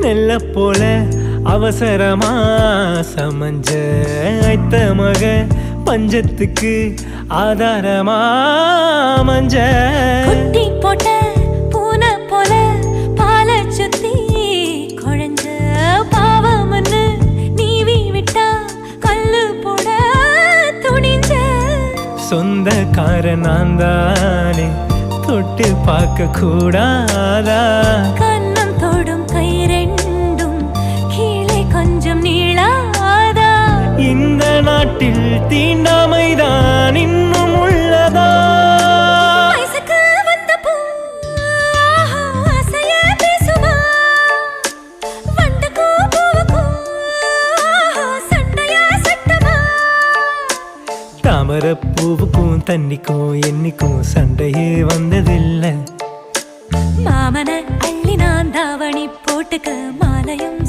நெல்ல போல அவசரமா சமஞ்ச ஐத்த மக பஞ்சத்துக்கு ஆதாரமா மஞ்ச குட்டி போட்ட பூனை போல பால சுத்தி குழஞ்ச பாவம்னு நீவி விட்டா கல்லு போட துணிஞ்ச சொந்தக்கார நான் தானே தொட்டு பார்க்க கூடாதா கண்ணம் தொடும் கை ரெண்டும் கீழே கொஞ்சம் நீளாதா இந்த நாட்டில் தீண்டாமைதான் இன்னும் உள்ளதா வயசுக்கு வந்த பூ ஆசைய பேசுமா வண்டுக்கும் பூவுக்கும் சண்டைய சட்டமா தாமர பூவுக்கும் தண்ணிக்கும் என்னைக்கும் சண்டையே வந்ததில்லை மாமன அள்ளி நான் தாவணி போட்டுக்க மாலையும்